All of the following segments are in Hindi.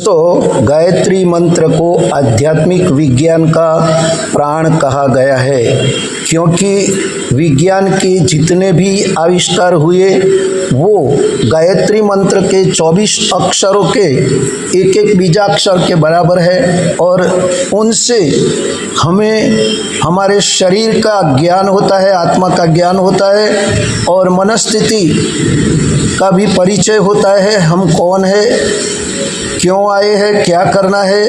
तो गायत्री मंत्र को आध्यात्मिक विज्ञान का प्राण कहा गया है, क्योंकि विज्ञान के जितने भी आविष्कार हुए वो गायत्री मंत्र के 24 अक्षरों के एक एक बीजाक्षर के बराबर है, और उनसे हमें हमारे शरीर का ज्ञान होता है, आत्मा का ज्ञान होता है, और मनस्थिति का भी परिचय होता है। हम कौन है, क्यों आए हैं, क्या करना है,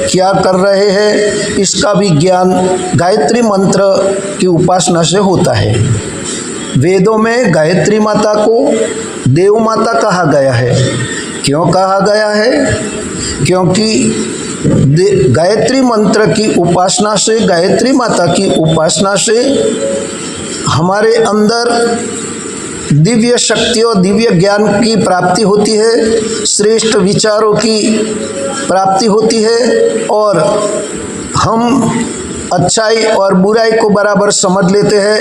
क्या कर रहे हैं, इसका भी ज्ञान गायत्री मंत्र की उपासना से होता है। वेदों में गायत्री माता को देव माता कहा गया है। क्यों कहा गया है? क्योंकि गायत्री मंत्र की उपासना से, गायत्री माता की उपासना से हमारे अंदर दिव्य शक्तियों, दिव्य ज्ञान की प्राप्ति होती है, श्रेष्ठ विचारों की प्राप्ति होती है, और हम अच्छाई और बुराई को बराबर समझ लेते हैं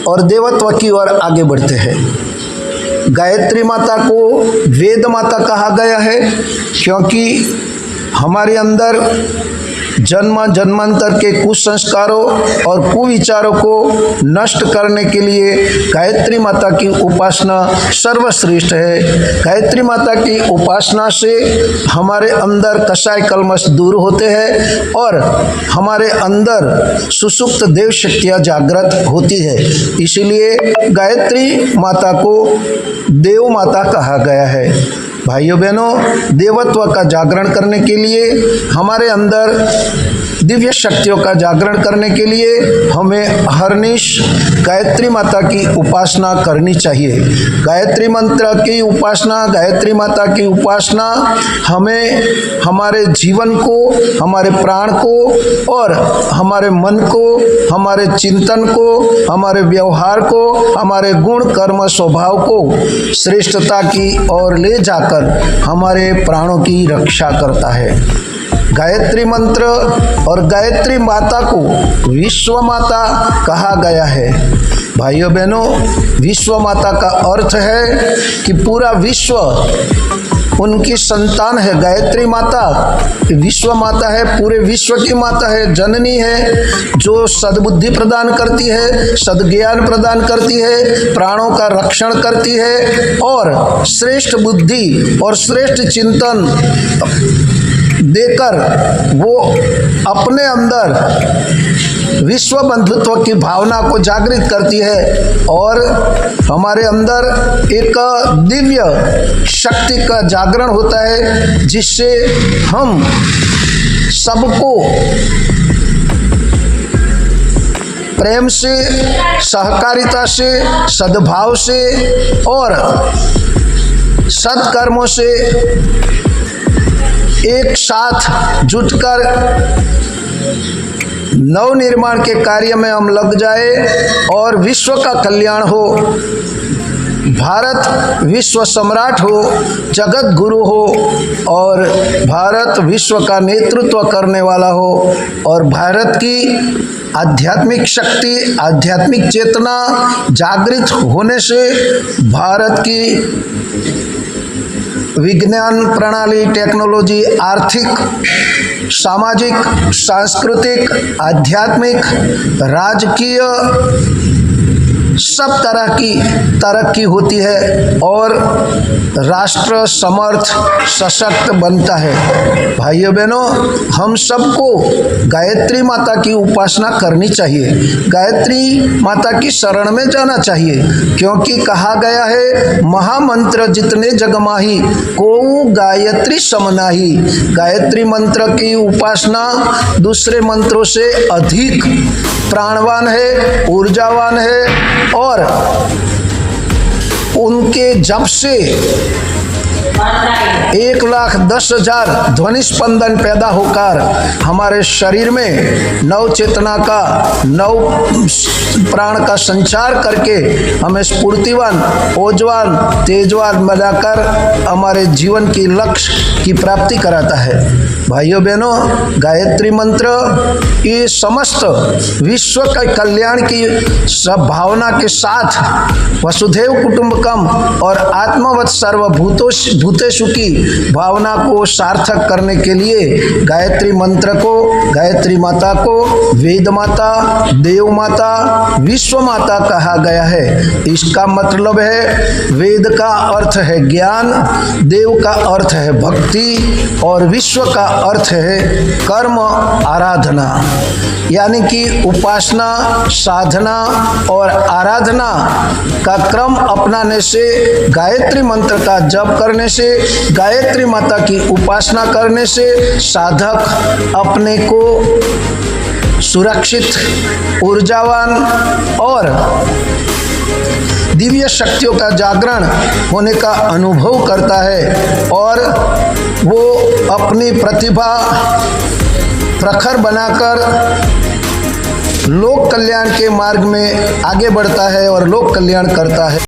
और देवत्व की ओर आगे बढ़ते हैं। गायत्री माता को वेद माता कहा गया है, क्योंकि हमारे अंदर जन्म जन्मांतर के कुसंस्कारों और कुविचारों को नष्ट करने के लिए गायत्री माता की उपासना सर्वश्रेष्ठ है। गायत्री माता की उपासना से हमारे अंदर कषाय कल्मश दूर होते हैं और हमारे अंदर सुसुप्त देव शक्तियाँ जागृत होती है। इसलिए गायत्री माता को देव माता कहा गया है। भाइयों बहनों, देवत्व का जागरण करने के लिए, हमारे अंदर दिव्य शक्तियों का जागरण करने के लिए हमें हरनिश गायत्री माता की उपासना करनी चाहिए। गायत्री मंत्र की उपासना, गायत्री माता की उपासना हमें हमारे जीवन को, हमारे प्राण को और हमारे मन को, हमारे चिंतन को, हमारे व्यवहार को, हमारे गुण कर्म स्वभाव को श्रेष्ठता की ओर ले जाकर हमारे प्राणों की रक्षा करता है। गायत्री मंत्र और गायत्री माता को विश्व माता कहा गया है। भाइयों बहनों, विश्व माता का अर्थ है कि पूरा विश्व उनकी संतान है। गायत्री माता विश्व माता है, पूरे विश्व की माता है, जननी है, जो सद्बुद्धि प्रदान करती है, सद्ज्ञान प्रदान करती है, प्राणों का रक्षण करती है और श्रेष्ठ बुद्धि और श्रेष्ठ चिंतन देकर वो अपने अंदर विश्व बंधुत्व की भावना को जागृत करती है और हमारे अंदर एक दिव्य शक्ति का जागरण होता है, जिससे हम सबको प्रेम से, सहकारिता से, सद्भाव से और सत्कर्मों से एक साथ जुटकर नव निर्माण के कार्य में हम लग जाए और विश्व का कल्याण हो, भारत विश्व सम्राट हो, जगत गुरु हो और भारत विश्व का नेतृत्व करने वाला हो और भारत की आध्यात्मिक शक्ति, आध्यात्मिक चेतना जागृत होने से भारत की विज्ञान प्रणाली, टेक्नोलॉजी, आर्थिक, सामाजिक, सांस्कृतिक, आध्यात्मिक, राजकीय सब तरह की तरक्की होती है और राष्ट्र समर्थ सशक्त बनता है। भाइयों बहनों, हम सबको गायत्री माता की उपासना करनी चाहिए, गायत्री माता की शरण में जाना चाहिए, क्योंकि कहा गया है महामंत्र जितने जगमाही को गायत्री समनाही। गायत्री मंत्र की उपासना दूसरे मंत्रों से अधिक प्राणवान है, ऊर्जावान है और उनके जप से 1,10,000 ध्वनि स्पंदन पैदा होकर हमारे शरीर में नव चेतना का, नव प्राण का संचार करके हमें स्फूर्तिवान, ओजवान, तेजवान बनाकर हमारे जीवन की लक्ष्य की प्राप्ति कराता है। भाइयों बहनों, गायत्री मंत्र ये समस्त विश्व के कल्याण की सब भावना के साथ वसुधैव कुटुंबकम और आत्मवत् सर्वभूतों भूतेषु की भावना को सार्थक करने के लिए गायत्री मंत्र को, गायत्री माता को वेद माता, देव माता, विश्व माता कहा गया है। इसका मतलब है वेद का अर्थ है ज्ञान, देव का अर्थ है भक्ति और विश्व का अर्थ है कर्म आराधना। यानी कि उपासना, साधना और आराधना का क्रम अपनाने से, गायत्री मंत्र का जप करने से, गायत्री माता की उपासना करने से साधक अपने को सुरक्षित, ऊर्जावान और दिव्य शक्तियों का जागरण होने का अनुभव करता है और वो अपनी प्रतिभा प्रखर बनाकर लोक कल्याण के मार्ग में आगे बढ़ता है और लोक कल्याण करता है।